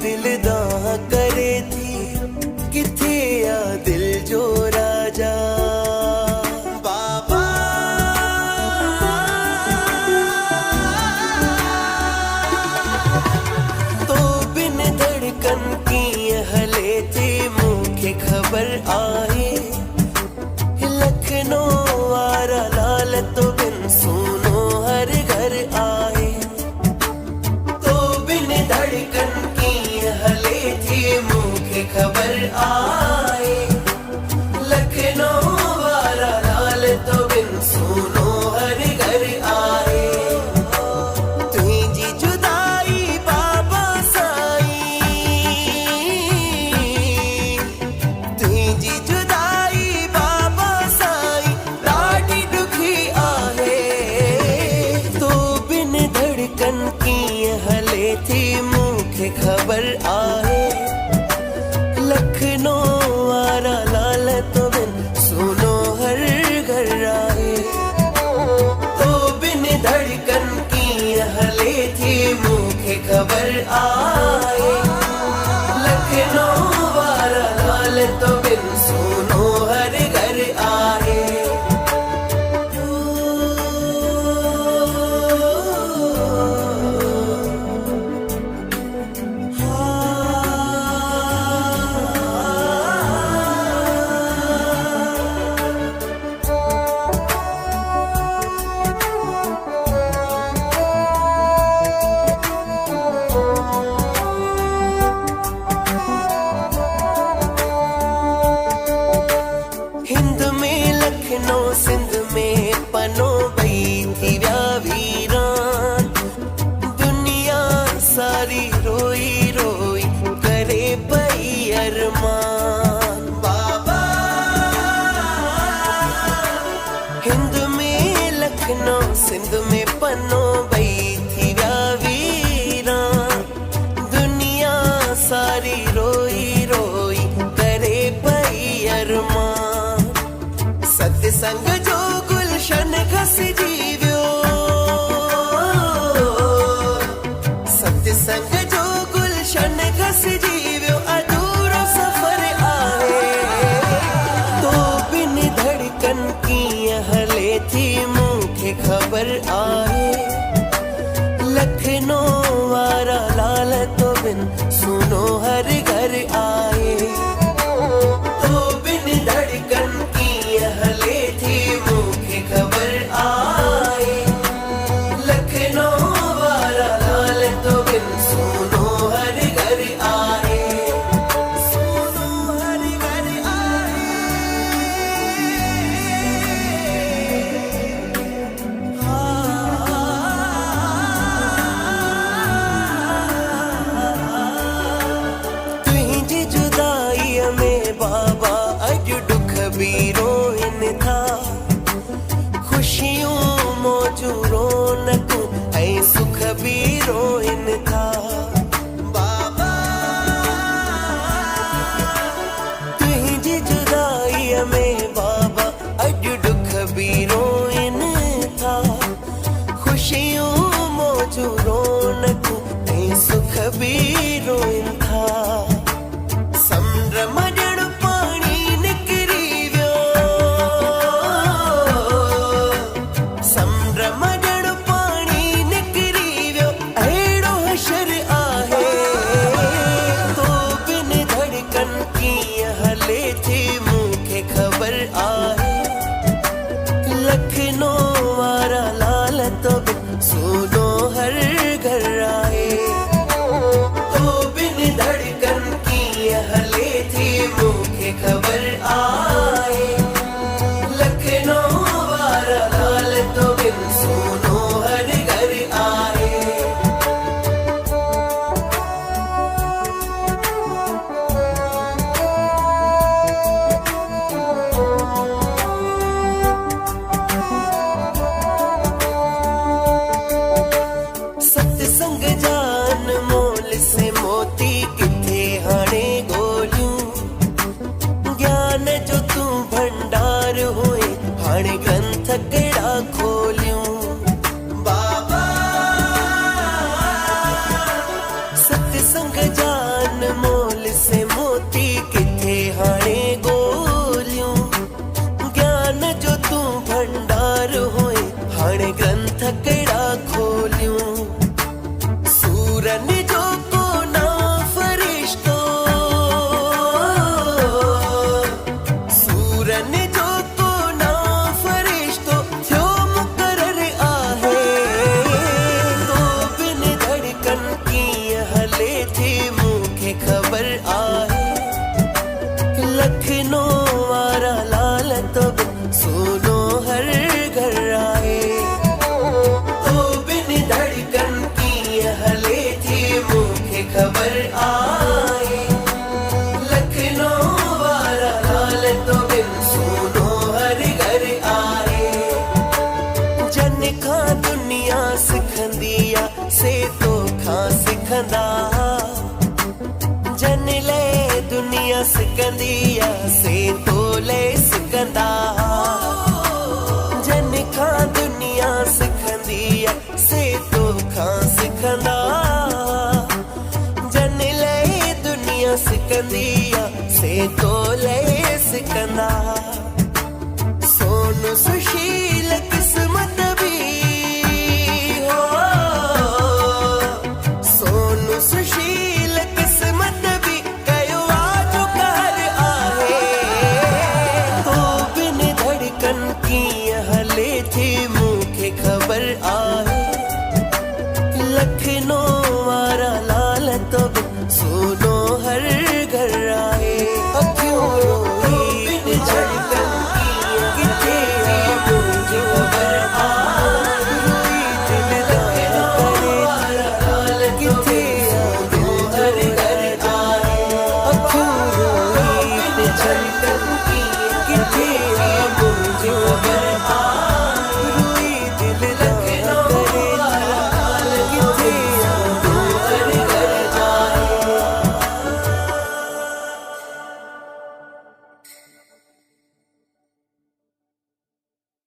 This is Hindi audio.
दिल दा करे थी किथे आ दिल जो राजा बाबा तो बिन धड़कन की हले थे मुझे खबर आए लखनऊ वारा लाल तो बिन सुनो हर घर आए तो बिन धड़कन की हले थी मुझे खबर आए लखनऊ वारा लाल तो बिन सुनो हर घर आए तुझी जुदाई बाबा साई तुझी जुदाई बाबा साई लाडी दुखी आहे तो बिन धड़कन की हले थी मुझे खबर आए लखनऊ वारा लाल तो बिन सुनो हर घर आए तो बिन धड़कन की हले थी मुझे खबर आए लखनऊ वारा लाल तो बिन सुनो हर घर आए हिंद में लखनऊ सिंध में पनो बई थी व्या वीरान दुनिया सारी रोई रोई करे पई अरमान बाबा हिंद में लखनऊ सिंध में पनो बई थी व्या वीरान दुनिया सारी रोई रोई करे पई अरमान सत्संग जो गुलशन घस जीव्यो सत्संग जो गुलशन घस जीव्यो अधूरो सफर आहे तो बिन धड़कन की हले थी मुझे खबर आए लखनऊ वारा लाल तो बिन सुनो हर घर आए तो बिन धड़कन की हले थी मुझे खबर आए लखनऊ वारा लाल तो बिन सुनो हर घर आए सुनो हर घर आए संग जान मोल से मोती किथे हाणे गोलियूं ज्ञान जो तू भंडार होए हाणे ग्रंथ कड़ा खोलियूं सूरन जो को ना फरिश्तो सूरन जो को ना फरिश्तो थियो मुकरर आहे तो बिन धड़कन की हले थी मूंखे खबर आहे लखनऊ वारा लाल तो सुनो हर घर आए तो बिन धड़कन की हले थी मूंखे खबर आए लखनऊ वारा लाल तो सुनो हर घर आए जन खां दुनिया सिखंदी आ से तो खां सिखंदा जन ले दुनिया सिखंदी आ से तो ले सिखंदा जन खां दुनिया सिखंदी आ से तो खां सिखंदा जन ले दुनिया सिखंदी आ से तो ले सिखंदा सोनू सुशील किस्मत भी हो सोनू सुशील किस्मत भी कयो आज कहर आहे तो बिन धड़कन की हले थी मूंखे खबर आहे लखनऊ वारा लाल तो सुनो हर घर आए अखियों रोई बिन धड़कन की किथे मूंखे खबर आहे रोई दिल दाया करे लाल किथे सुनो हर घर आए अखियों रोई बिन धड़कन की किथे